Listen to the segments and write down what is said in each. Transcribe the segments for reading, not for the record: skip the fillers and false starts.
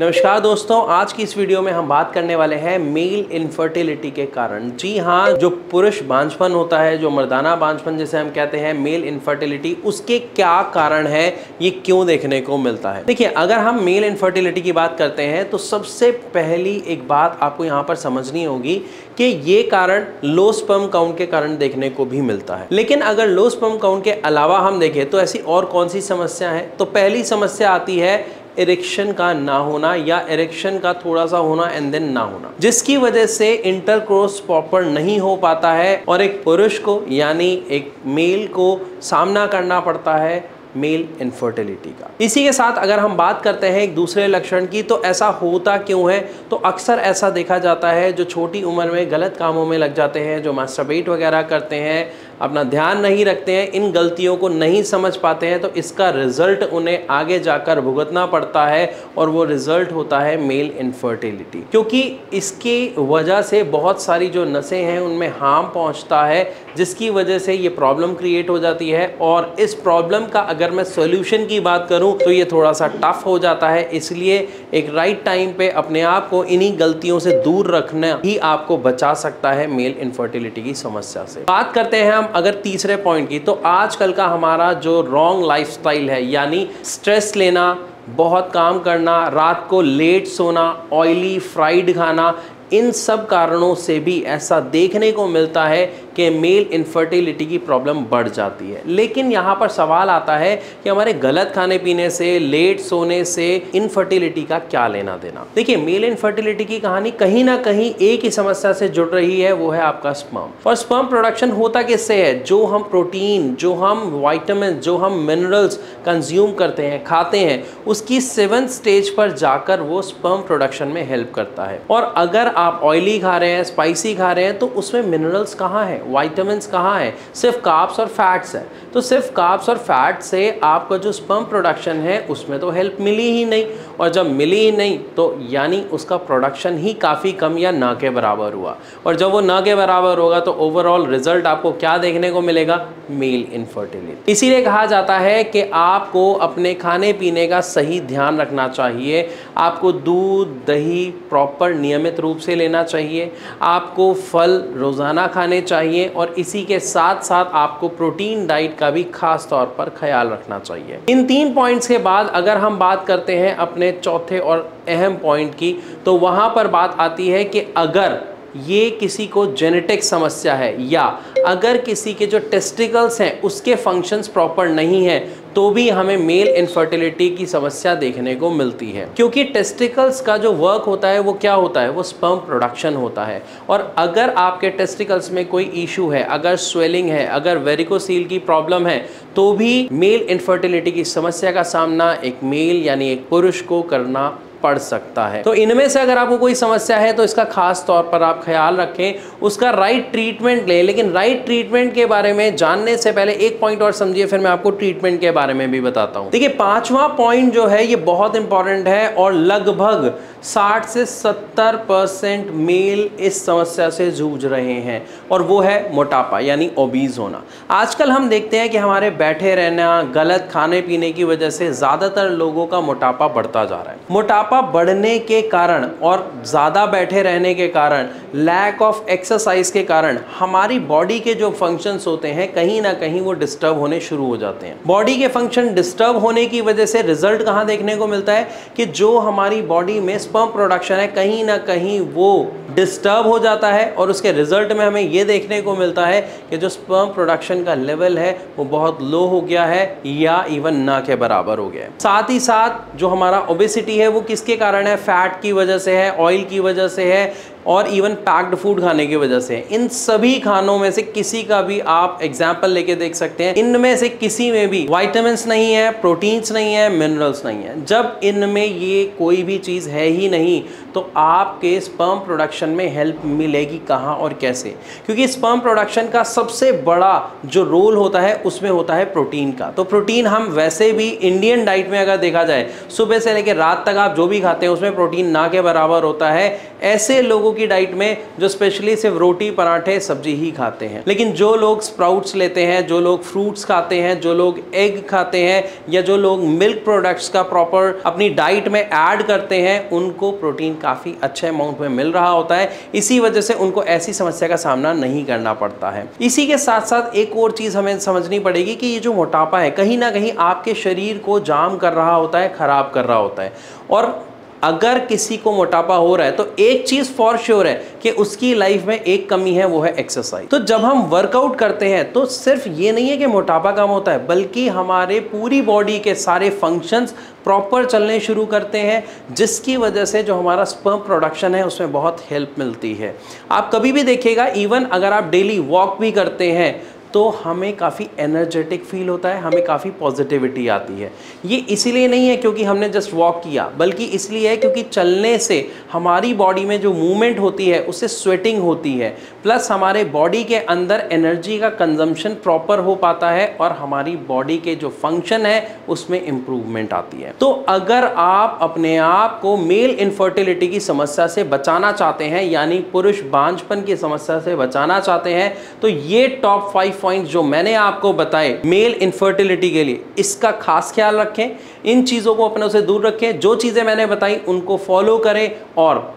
नमस्कार दोस्तों, आज की इस वीडियो में हम बात करने वाले हैं मेल इनफर्टिलिटी के कारण। जी हाँ, जो पुरुष बांझपन होता है, जो मर्दाना बांझपन जिसे हम कहते हैं मेल इनफर्टिलिटी, उसके क्या कारण है, ये क्यों देखने को मिलता है। देखिए, अगर हम मेल इनफर्टिलिटी की बात करते हैं तो सबसे पहली एक बात आपको यहाँ पर समझनी होगी कि ये कारण लो स्पर्म काउंट के कारण देखने को भी मिलता है। लेकिन अगर लो स्पर्म काउंट के अलावा हम देखें तो ऐसी और कौन सी समस्या है, तो पहली समस्या आती है इरेक्शन का ना होना या इरेक्शन का थोड़ा सा होना एंड देन ना होना, जिसकी वजह से इंटरकोर्स प्रॉपर नहीं हो पाता है और एक पुरुष को यानी एक मेल को सामना करना पड़ता है मेल इनफर्टिलिटी का। इसी के साथ अगर हम बात करते हैं एक दूसरे लक्षण की, तो ऐसा होता क्यों है, तो अक्सर ऐसा देखा जाता है जो छोटी उम्र में गलत कामों में लग जाते हैं, जो मास्टरबेट वगैरह करते हैं, अपना ध्यान नहीं रखते हैं, इन गलतियों को नहीं समझ पाते हैं, तो इसका रिजल्ट उन्हें आगे जाकर भुगतना पड़ता है और वो रिजल्ट होता है मेल इनफर्टिलिटी। क्योंकि इसकी वजह से बहुत सारी जो नसें हैं उनमें हार्म पहुंचता है, जिसकी वजह से ये प्रॉब्लम क्रिएट हो जाती है। और इस प्रॉब्लम का अगर मैं सॉल्यूशन की बात करूं तो ये थोड़ा सा टफ हो जाता है, इसलिए एक राइट टाइम पे अपने आप को इन्हीं गलतियों से दूर रखना ही आपको बचा सकता है मेल इनफर्टिलिटी की समस्या से। बात करते हैं हम अगर तीसरे पॉइंट की, तो आजकल का हमारा जो रॉन्ग लाइफस्टाइल है, यानी स्ट्रेस लेना, बहुत काम करना, रात को लेट सोना, ऑयली फ्राइड खाना, इन सब कारणों से भी ऐसा देखने को मिलता है कि मेल इनफर्टिलिटी की प्रॉब्लम बढ़ जाती है। लेकिन यहाँ पर सवाल आता है कि हमारे गलत खाने पीने से, लेट सोने से इनफर्टिलिटी का क्या लेना देना। देखिए, मेल इनफर्टिलिटी की कहानी कहीं ना कहीं एक ही समस्या से जुड़ रही है, वो है आपका स्पर्म। और स्पर्म प्रोडक्शन होता किससे है? जो हम प्रोटीन, जो हम विटामिन, जो हम मिनरल्स कंज्यूम करते हैं, खाते हैं, उसकी 7th स्टेज पर जाकर वो स्पर्म प्रोडक्शन में हेल्प करता है। और अगर आप ऑयली खा रहे हैं, स्पाइसी खा रहे हैं, तो उसमें मिनरल्स कहाँ है, विटामिन्स कहाँ है? सिर्फ कार्ब्स और फैट्स है। तो सिर्फ कार्ब्स और फैट से आपका जो स्पर्म प्रोडक्शन है उसमें तो हेल्प मिली ही नहीं, और जब मिली ही नहीं तो यानी उसका प्रोडक्शन ही काफ़ी कम या ना के बराबर हुआ। और जब वो ना के बराबर होगा तो ओवरऑल रिजल्ट आपको क्या देखने को मिलेगा? Male infertility. इसीलिए कहा जाता है कि आपको अपने खाने पीने का सही ध्यान रखना चाहिए। आपको दूध, दही प्रॉपर नियमित रूप से लेना चाहिए, आपको फल रोज़ाना खाने चाहिए, और इसी के साथ साथ आपको प्रोटीन डाइट का भी खास तौर पर ख्याल रखना चाहिए। इन 3 पॉइंट्स के बाद अगर हम बात करते हैं अपने चौथे और अहम पॉइंट की, तो वहाँ पर बात आती है कि अगर ये किसी को जेनेटिक समस्या है या अगर किसी के जो टेस्टिकल्स हैं उसके फंक्शंस प्रॉपर नहीं है, तो भी हमें मेल इनफर्टिलिटी की समस्या देखने को मिलती है। क्योंकि टेस्टिकल्स का जो वर्क होता है वो क्या होता है? वो स्पर्म प्रोडक्शन होता है। और अगर आपके टेस्टिकल्स में कोई इशू है, अगर स्वेलिंग है, अगर वेरिकोसील की प्रॉब्लम है, तो भी मेल इनफर्टिलिटी की समस्या का सामना एक मेल यानी एक पुरुष को करना पड़ सकता है। तो इनमें से अगर आपको कोई समस्या है तो इसका खास तौर पर आप ख्याल रखें, उसका राइट ट्रीटमेंट लें। लेकिन राइट ट्रीटमेंट के बारे में जानने से पहले एक पॉइंट और समझिए, फिर मैं आपको ट्रीटमेंट के बारे में भी बताता हूं। देखिए, 5वां पॉइंट जो है ये बहुत इंपॉर्टेंट है और लगभग 60 से 70% मेल इस समस्या से जूझ रहे हैं, और वो है मोटापा यानी ओबीज होना। आजकल हम देखते हैं कि हमारे बैठे रहना, गलत खाने पीने की वजह से ज़्यादातर लोगों का मोटापा बढ़ता जा रहा है। मोटापा बढ़ने के कारण और ज़्यादा बैठे रहने के कारण, लैक ऑफ एक्सरसाइज के कारण हमारी बॉडी के जो फंक्शंस होते हैं कहीं ना कहीं वो डिस्टर्ब होने शुरू हो जाते हैं। बॉडी के फंक्शन डिस्टर्ब होने की वजह से रिजल्ट कहाँ देखने को मिलता है कि जो हमारी बॉडी में स्पर्म प्रोडक्शन है कहीं ना कहीं वो डिस्टर्ब हो जाता है, और उसके रिजल्ट में हमें ये देखने को मिलता है कि जो स्पर्म प्रोडक्शन का लेवल है वो बहुत लो हो गया है या इवन ना के बराबर हो गया है। साथ ही साथ जो हमारा ओबेसिटी है वो किसके कारण है? फैट की वजह से है, ऑयल की वजह से है, और इवन पैक्ड फूड खाने की वजह से। इन सभी खानों में से किसी का भी आप एग्जाम्पल लेके देख सकते हैं, इनमें से किसी में भी विटामिन्स नहीं है, प्रोटीन्स नहीं है, मिनरल्स नहीं है। जब इनमें ये कोई भी चीज़ है ही नहीं तो आपके स्पर्म प्रोडक्शन में हेल्प मिलेगी कहाँ और कैसे? क्योंकि स्पर्म प्रोडक्शन का सबसे बड़ा जो रोल होता है उसमें होता है प्रोटीन का। तो प्रोटीन हम वैसे भी इंडियन डाइट में अगर देखा जाए, सुबह से लेकर रात तक आप जो भी खाते हैं उसमें प्रोटीन ना के बराबर होता है। ऐसे लोगों की डाइट में जो स्पेशली सिर्फ रोटी पराठे सब्जी ही खाते हैं। लेकिन जो लोग स्प्राउट्स लेते हैं, जो लोग फ्रूट्स खाते हैं, जो लोग एग खाते हैं या जो लोग मिल्क प्रोडक्ट्स का प्रॉपर अपनी डाइट में ऐड करते हैं, उनको प्रोटीन काफ़ी अच्छे अमाउंट में मिल रहा होता है। इसी वजह से उनको ऐसी समस्या का सामना नहीं करना पड़ता है। इसी के साथ साथ एक और चीज़ हमें समझनी पड़ेगी कि ये जो मोटापा है कहीं ना कहीं आपके शरीर को जाम कर रहा होता है, खराब कर रहा होता है। और अगर किसी को मोटापा हो रहा है तो एक चीज फॉर श्योर है कि उसकी लाइफ में एक कमी है, वो है एक्सरसाइज। तो जब हम वर्कआउट करते हैं तो सिर्फ ये नहीं है कि मोटापा कम होता है, बल्कि हमारे पूरी बॉडी के सारे फंक्शंस प्रॉपर चलने शुरू करते हैं, जिसकी वजह से जो हमारा स्पर्म प्रोडक्शन है उसमें बहुत हेल्प मिलती है। आप कभी भी देखिएगा, इवन अगर आप डेली वॉक भी करते हैं तो हमें काफ़ी एनर्जेटिक फील होता है, हमें काफ़ी पॉजिटिविटी आती है। ये इसीलिए नहीं है क्योंकि हमने जस्ट वॉक किया, बल्कि इसलिए है क्योंकि चलने से हमारी बॉडी में जो मूवमेंट होती है उससे स्वेटिंग होती है, प्लस हमारे बॉडी के अंदर एनर्जी का कंजम्पशन प्रॉपर हो पाता है और हमारी बॉडी के जो फंक्शन है उसमें इम्प्रूवमेंट आती है। तो अगर आप अपने आप को मेल इनफर्टिलिटी की समस्या से बचाना चाहते हैं, यानी पुरुष बांझपन की समस्या से बचाना चाहते हैं, तो ये टॉप 5 पॉइंट्स जो मैंने आपको बताए मेल इनफर्टिलिटी के लिए, इसका खास ख्याल रखें। इन चीज़ों को अपने से दूर रखें। जो चीज़ें मैंने बताई उनको फॉलो करें और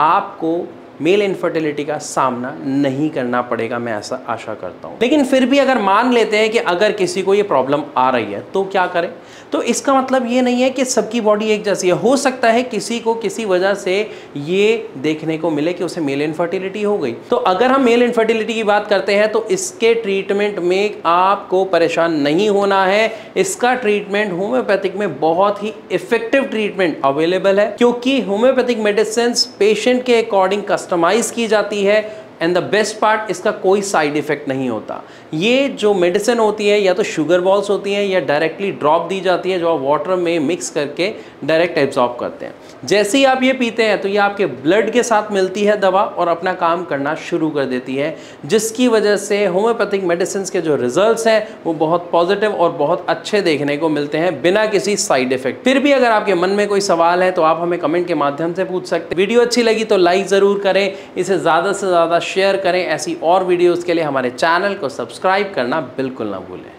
आपको मेल इनफर्टिलिटी का सामना नहीं करना पड़ेगा, मैं ऐसा आशा करता हूं। लेकिन फिर भी अगर मान लेते हैं कि अगर किसी को ये प्रॉब्लम आ रही है तो क्या करें? तो इसका मतलब ये नहीं है कि सबकी बॉडी एक जैसी है। हो सकता है किसी को किसी वजह से ये देखने को मिले कि उसे मेल इनफर्टिलिटी हो गई। तो अगर हम मेल इनफर्टिलिटी की बात करते हैं तो इसके ट्रीटमेंट में आपको परेशान नहीं होना है। इसका ट्रीटमेंट होम्योपैथिक में बहुत ही इफेक्टिव ट्रीटमेंट अवेलेबल है, क्योंकि होम्योपैथिक मेडिसिन पेशेंट के अकॉर्डिंग कस्टमाइज की जाती है। एंड द बेस्ट पार्ट, इसका कोई साइड इफेक्ट नहीं होता। ये जो मेडिसिन होती है या तो शुगर बॉल्स होती हैं या डायरेक्टली ड्रॉप दी जाती है, जो आप वाटर में मिक्स करके डायरेक्ट एब्जॉर्ब करते हैं। जैसे ही आप ये पीते हैं तो ये आपके ब्लड के साथ मिलती है दवा और अपना काम करना शुरू कर देती है, जिसकी वजह से होम्योपैथिक मेडिसिन के जो रिजल्ट्स हैं वो बहुत पॉजिटिव और बहुत अच्छे देखने को मिलते हैं बिना किसी साइड इफेक्ट। फिर भी अगर आपके मन में कोई सवाल है तो आप हमें कमेंट के माध्यम से पूछ सकते हैं। वीडियो अच्छी लगी तो लाइक ज़रूर करें, इसे ज़्यादा से ज़्यादा शेयर करें। ऐसी और वीडियोज़ के लिए हमारे चैनल को सब्सक्राइब करना बिल्कुल ना भूलें।